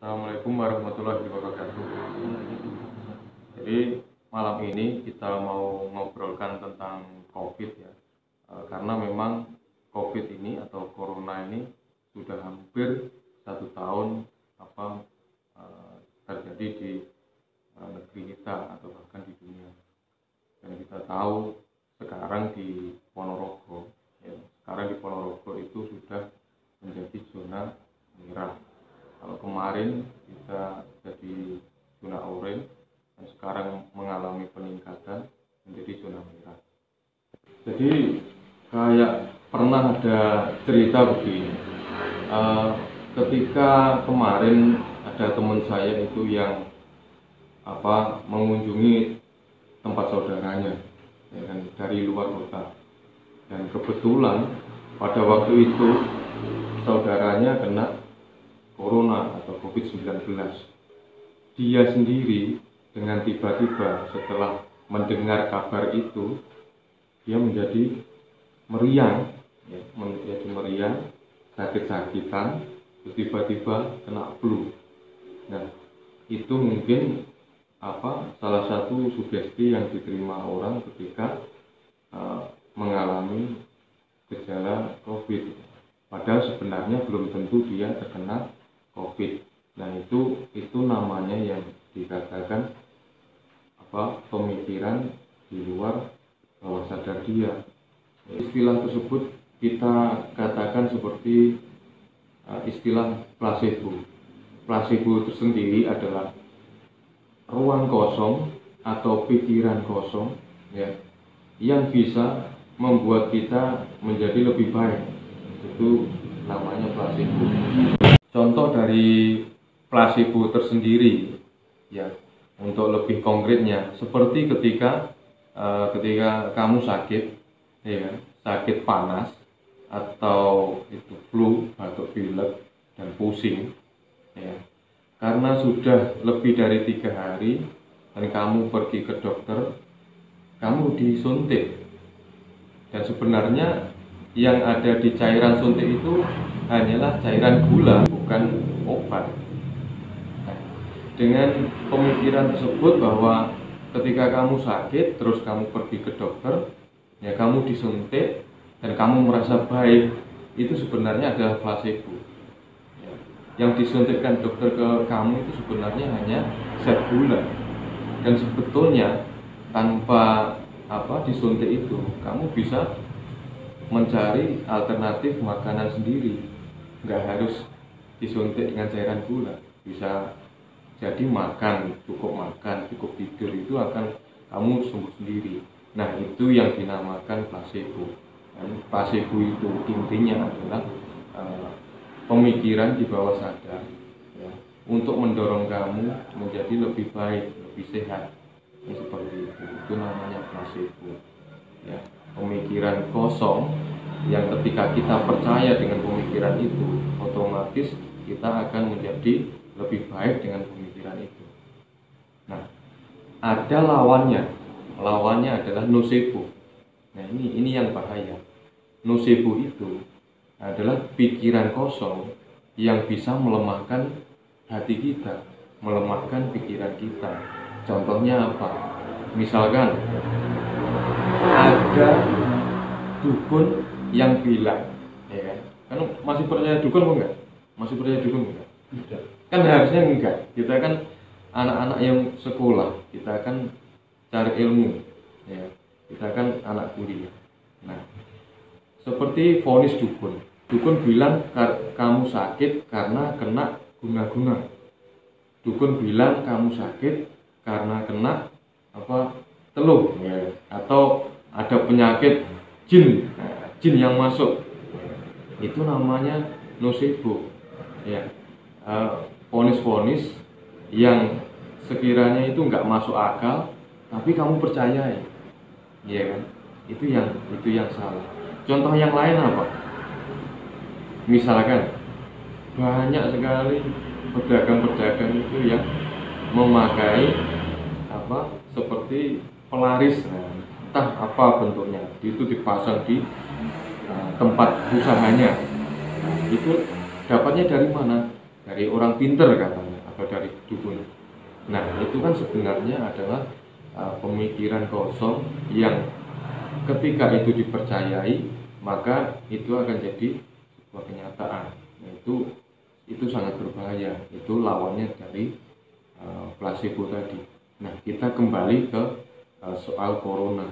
Assalamualaikum warahmatullahi wabarakatuh. Jadi malam ini kita mau ngobrolkan tentang COVID ya. Karena memang COVID ini atau Corona ini sudah hampir 1 tahun terjadi di negeri kita atau bahkan di dunia. Dan kita tahu sekarang di Ponorogo, itu sudah menjadi zona merah. Kalau kemarin kita jadi zona oranye dan sekarang mengalami peningkatan menjadi zona merah. Jadi kayak pernah ada cerita begini, ketika kemarin ada teman saya itu yang mengunjungi tempat saudaranya ya kan, dari luar kota, dan kebetulan pada waktu itu saudaranya kena Corona atau COVID-19. Dia sendiri dengan tiba-tiba setelah mendengar kabar itu, dia menjadi meriang, sakit-sakitan, terus tiba-tiba kena flu. Nah, itu mungkin salah satu sugesti yang diterima orang ketika mengalami gejala COVID. Padahal sebenarnya belum tentu dia terkena COVID. Nah, itu namanya yang dikatakan pemikiran di luar bawah sadar dia. Istilah tersebut kita katakan seperti istilah placebo. Placebo itu sendiri adalah ruang kosong atau pikiran kosong ya, yang bisa membuat kita menjadi lebih baik. Itu namanya placebo. Contoh dari placebo tersendiri ya, untuk lebih konkretnya seperti ketika kamu sakit ya, sakit panas atau itu flu, batuk pilek dan pusing ya, karena sudah lebih dari 3 hari dan kamu pergi ke dokter, kamu disuntik, dan sebenarnya yang ada di cairan suntik itu hanyalah cairan gula, bukan obat. Nah, dengan pemikiran tersebut bahwa ketika kamu sakit terus kamu pergi ke dokter ya, kamu disuntik dan kamu merasa baik, itu sebenarnya adalah placebo ya. Yang disuntikkan dokter ke kamu itu sebenarnya hanya zat gula, dan sebetulnya tanpa disuntik itu kamu bisa mencari alternatif makanan sendiri, nggak harus disuntik dengan cairan gula. Bisa jadi cukup tidur, itu akan kamu sembuh sendiri. Nah, itu yang dinamakan placebo. Dan placebo itu intinya adalah pemikiran di bawah sadar ya, untuk mendorong kamu menjadi lebih baik, lebih sehat. Seperti itu namanya placebo ya. Pemikiran kosong yang ketika kita percaya dengan pemikiran itu, otomatis kita akan menjadi lebih baik dengan pemikiran itu. Nah, ada lawannya adalah nocebo. Nah, ini yang bahaya. Nocebo itu adalah pikiran kosong yang bisa melemahkan hati kita, melemahkan pikiran kita. Contohnya apa? Misalkan ada dukun yang bilang ya kan, masih percaya dukun enggak? Masih percaya dukun enggak? Tidak. Kan harusnya enggak. Kita kan anak-anak yang sekolah, kita kan cari ilmu ya, kita kan anak kuliah. Nah, seperti vonis dukun bilang kamu sakit karena kena guna-guna. Dukun bilang kamu sakit karena kena teluh ya, atau ada penyakit jin yang masuk. Itu namanya nocebo ya. Vonis-vonis yang sekiranya itu nggak masuk akal tapi kamu percayai ya kan, itu yang salah. Contoh yang lain apa? Misalkan banyak sekali pedagang-pedagang itu yang memakai seperti pelaris, entah apa bentuknya, itu dipasang di tempat usahanya. Itu dapatnya dari mana? dari orang pinter katanya, atau dari dukun. Nah, itu kan sebenarnya adalah pemikiran kosong yang ketika itu dipercayai, maka itu akan jadi sebuah kenyataan. Nah, itu sangat berbahaya. Itu lawannya dari placebo tadi. Nah, kita kembali ke soal corona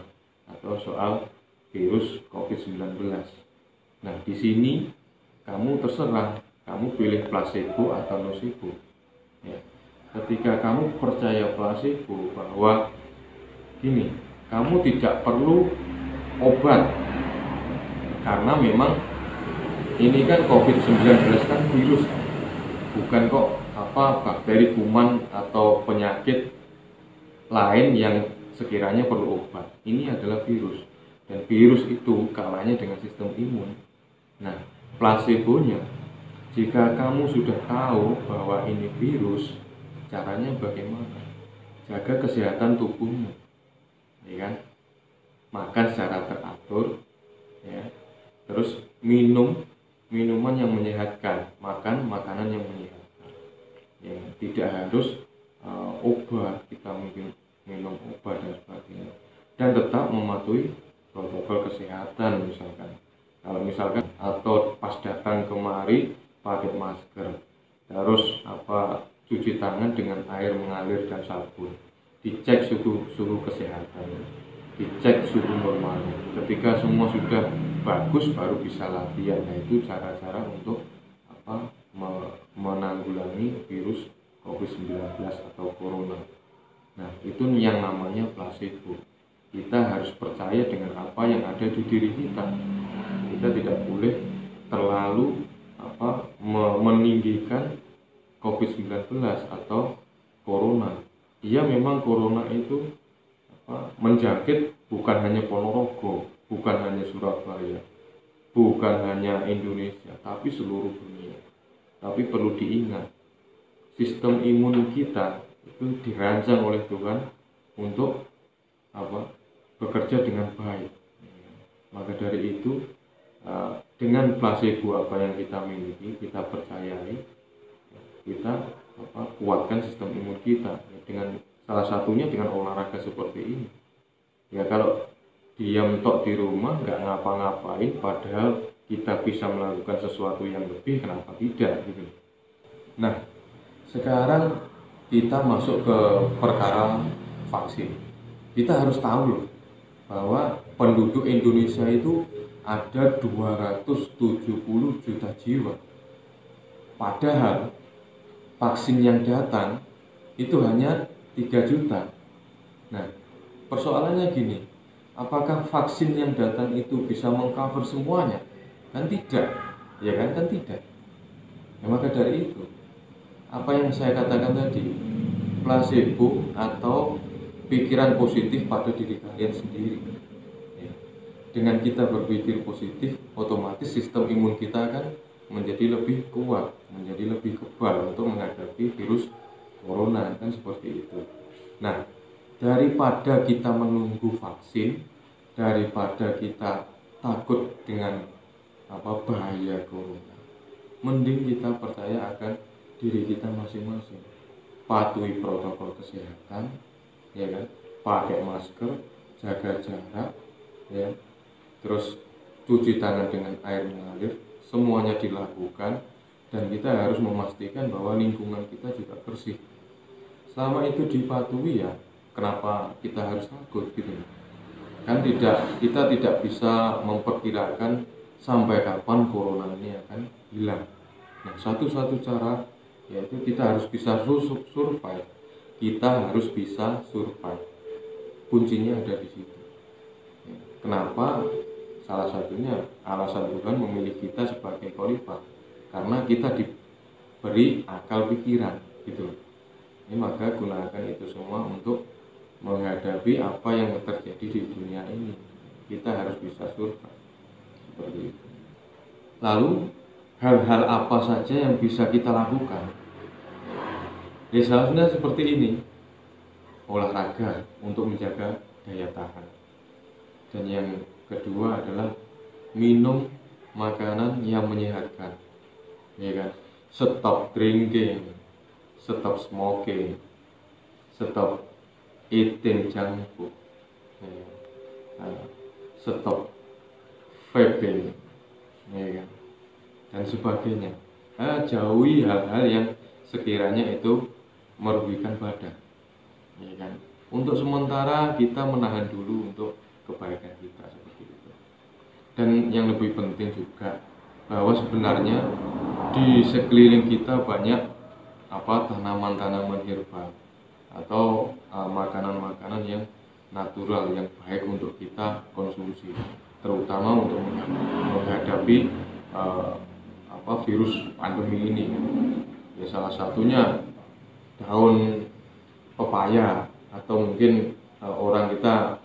atau soal virus COVID-19. Nah, di sini kamu terserah, kamu pilih placebo atau nocebo. Ya. Ketika kamu percaya placebo bahwa gini, kamu tidak perlu obat karena memang ini kan COVID-19 kan virus, bukan kok bakteri, kuman atau penyakit lain yang sekiranya perlu obat. Ini adalah virus, dan virus itu kalahnya dengan sistem imun. Nah, placebonya, jika kamu sudah tahu bahwa ini virus, caranya bagaimana? Jaga kesehatan tubuhmu, ya kan? Makan secara teratur, ya. Terus minuman yang menyehatkan, makan makanan yang menyehatkan. Ya, tidak harus obat, kita minum obat dan sebagainya. Dan tetap mematuhi protokol kesehatan misalkan. Kalau misalkan atau pas datang kemari pakai masker, terus cuci tangan dengan air mengalir dan sabun, dicek suhu kesehatan, dicek suhu normal. Ketika semua sudah bagus baru bisa latihan. Nah, itu cara-cara untuk menanggulangi virus COVID-19 atau corona. Nah, itu yang namanya placebo. Kita harus percaya dengan apa yang ada di diri kita. Kita tidak boleh terlalu meninggikan COVID-19 atau corona. Iya, memang corona itu menjangkit bukan hanya Ponorogo, bukan hanya Surabaya, bukan hanya Indonesia, tapi seluruh dunia. Tapi perlu diingat, sistem imun kita itu dirancang oleh Tuhan untuk bekerja dengan baik. Maka dari itu, dengan placebo apa yang kita miliki, kita percayai, kita kuatkan sistem imun kita dengan salah satunya dengan olahraga seperti ini. Ya, kalau diam tok di rumah nggak ngapa-ngapain, padahal kita bisa melakukan sesuatu yang lebih, kenapa tidak gitu. Nah, sekarang kita masuk ke perkara vaksin. Kita harus tahu loh bahwa penduduk Indonesia itu ada 270 juta jiwa. Padahal vaksin yang datang itu hanya 3 juta. Nah, persoalannya gini, apakah vaksin yang datang itu bisa mengcover semuanya? Kan tidak, ya kan tidak. Nah, maka dari itu, apa yang saya katakan tadi, placebo atau pikiran positif pada diri kalian sendiri. Ya. Dengan kita berpikir positif, otomatis sistem imun kita akan menjadi lebih kuat, menjadi lebih kebal untuk menghadapi virus corona, kan seperti itu. Nah, daripada kita menunggu vaksin, daripada kita takut dengan bahaya corona, mending kita percaya akan diri kita masing-masing. Patuhi protokol kesehatan, ya kan? Pakai masker, jaga jarak, ya. Terus cuci tangan dengan air mengalir, semuanya dilakukan, dan kita harus memastikan bahwa lingkungan kita juga bersih. Selama itu dipatuhi, ya kenapa kita harus takut gitu? Kan kita tidak bisa memperkirakan sampai kapan corona ini akan hilang. Nah, satu-satu cara yaitu kita harus bisa survive. Kita harus bisa survive. Kuncinya ada di situ. Kenapa? Salah satunya alasan Tuhan memilih kita sebagai khalifah, karena kita diberi akal pikiran gitu. Ini maka gunakan itu semua untuk menghadapi apa yang terjadi di dunia ini. Kita harus bisa survive seperti itu. Lalu hal-hal apa saja yang bisa kita lakukan? Ya, seharusnya seperti ini. Olahraga untuk menjaga daya tahan. Dan yang kedua adalah minum makanan yang menyehatkan. Ya kan? stop drinking, stop smoking, stop eating junk food, stop vaping, ya kan? Dan sebagainya. Jauhi hal-hal yang sekiranya itu merugikan badan, ya kan? Untuk sementara kita menahan dulu untuk kebaikan kita seperti itu. Dan yang lebih penting juga bahwa sebenarnya di sekeliling kita banyak tanaman-tanaman herbal atau makanan-makanan yang natural yang baik untuk kita konsumsi, terutama untuk menghadapi virus pandemi ini. Ya, salah satunya daun pepaya, atau mungkin orang kita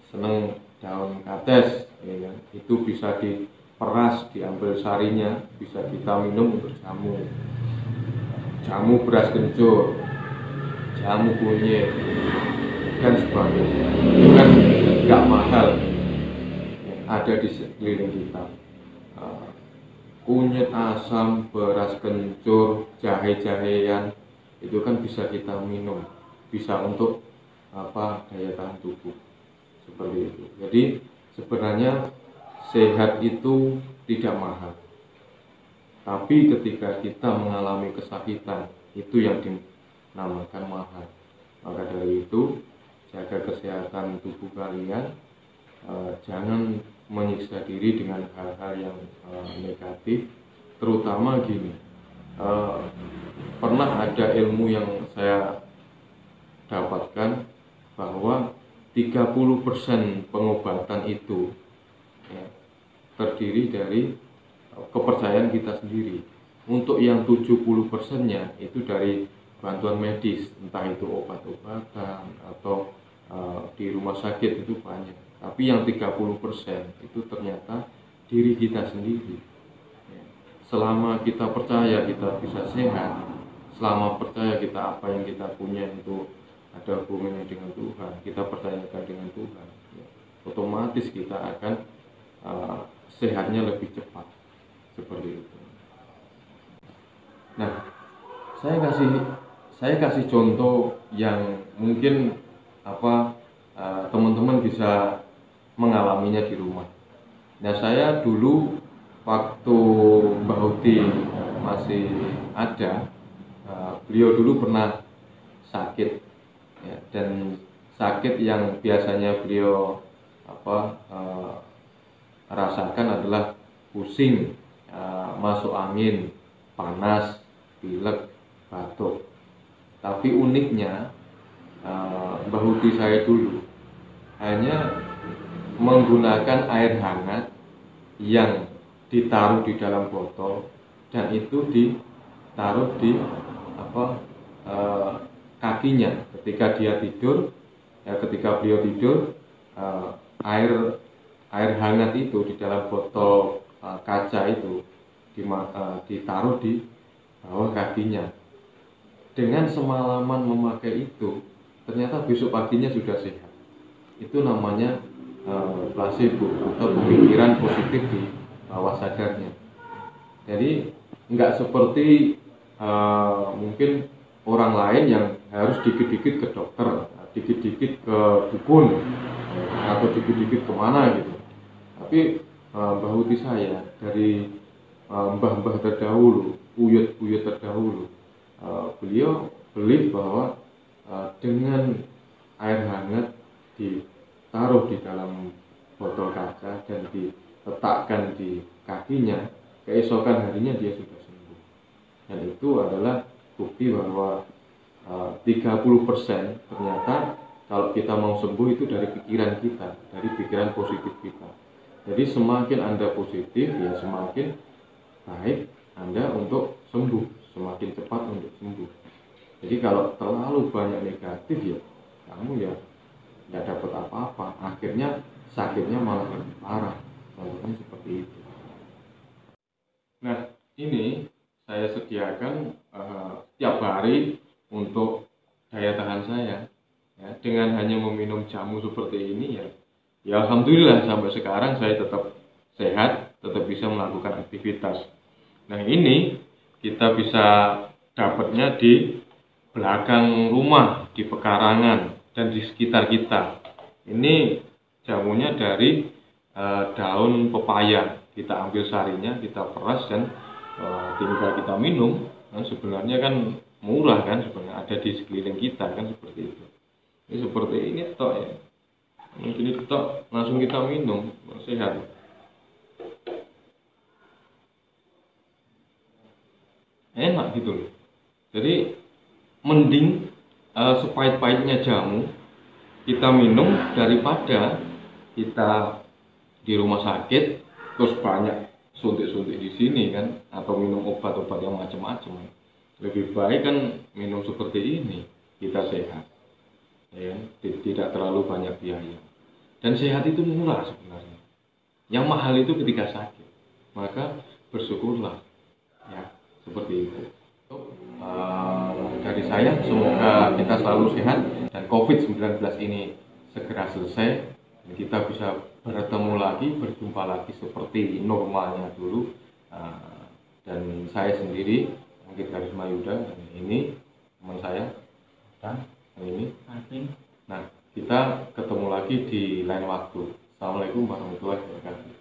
seneng daun kates, ya kan? Itu bisa diperas, diambil sarinya, bisa kita minum untuk jamu beras kencur, jamu kunyit, dan sebagainya. Itu kan nggak mahal, ada di sekeliling kita. Kunyit asam, beras kencur, jahe-jahean, itu kan bisa kita minum, bisa untuk daya tahan tubuh seperti itu. Jadi sebenarnya sehat itu tidak mahal, tapi ketika kita mengalami kesakitan, itu yang dinamakan mahal. Maka dari itu, jaga kesehatan tubuh kalian, jangan menyiksa diri dengan hal-hal yang negatif, terutama gini. Pernah ada ilmu yang saya dapatkan bahwa 30% pengobatan itu terdiri dari kepercayaan kita sendiri. Untuk yang 70%-nya itu dari bantuan medis, entah itu obat-obatan atau di rumah sakit, itu banyak. Tapi yang 30% itu ternyata diri kita sendiri. Selama kita percaya kita bisa sehat, selama percaya kita apa yang kita punya itu ada hubungannya dengan Tuhan, kita percayakan dengan Tuhan, otomatis kita akan sehatnya lebih cepat, seperti itu. Nah, saya kasih contoh yang mungkin teman-teman bisa mengalaminya di rumah. Nah, saya dulu waktu Mbah Uti masih ada, beliau dulu pernah sakit, ya, dan sakit yang biasanya beliau rasakan adalah pusing, masuk angin, panas, pilek, batuk. Tapi uniknya Mbah Uti saya dulu hanya menggunakan air hangat yang ditaruh di dalam botol, dan itu ditaruh di kakinya ketika dia tidur. Ketika beliau tidur, air hangat itu di dalam botol kaca itu ditaruh di bawah kakinya. Dengan semalaman memakai itu, ternyata besok paginya sudah sehat. Itu namanya placebo atau pemikiran positif di bawah sadarnya. Jadi nggak seperti mungkin orang lain yang harus dikit-dikit ke dokter, dikit-dikit ke dukun, atau dikit-dikit kemana gitu. Tapi Mbah Uti saya dari mbah-mbah terdahulu, buyut-buyut terdahulu, beliau believe bahwa dengan air hangat ditaruh di dalam botol kaca dan diletakkan di kakinya, keesokan harinya dia sudah sembuh. Dan itu adalah bukti bahwa 30% ternyata kalau kita mau sembuh itu dari pikiran kita, dari pikiran positif kita. Jadi semakin Anda positif, ya semakin baik Anda untuk sembuh, semakin cepat untuk sembuh. Jadi kalau terlalu banyak negatif, ya kamu ya nggak dapat apa-apa, akhirnya sakitnya malah lebih parah. Contohnya seperti itu. Nah, ini saya sediakan setiap hari untuk daya tahan saya. Ya, dengan hanya meminum jamu seperti ini, ya alhamdulillah sampai sekarang saya tetap sehat, tetap bisa melakukan aktivitas. Nah, ini kita bisa dapatnya di belakang rumah, di pekarangan, dan di sekitar kita. Ini jamunya dari daun pepaya. Kita ambil sarinya, kita peras, dan tinggal kita minum. Nah, sebenarnya kan murah kan, sebenarnya ada di sekeliling kita kan, seperti itu. Ini seperti ini tok ya. Mungkin itu tok, langsung kita minum, sehat. Enak gitu loh. Jadi mending sepahit-pahitnya jamu kita minum daripada kita di rumah sakit terus banyak suntik-suntik di sini kan, atau minum obat-obat yang macam-macam. Lebih baik kan minum seperti ini, kita sehat, ya, tidak terlalu banyak biaya. Dan sehat itu murah sebenarnya. Yang mahal itu ketika sakit. Maka bersyukurlah, ya, seperti itu. Dari saya, semoga kita selalu sehat dan COVID-19 ini segera selesai dan kita bisa bertemu lagi, berjumpa lagi seperti normalnya dulu. Dan saya sendiri, Anggit Karisma Yuda, dan ini teman saya, dan ini. Nah, kita ketemu lagi di lain waktu. Assalamualaikum warahmatullahi wabarakatuh.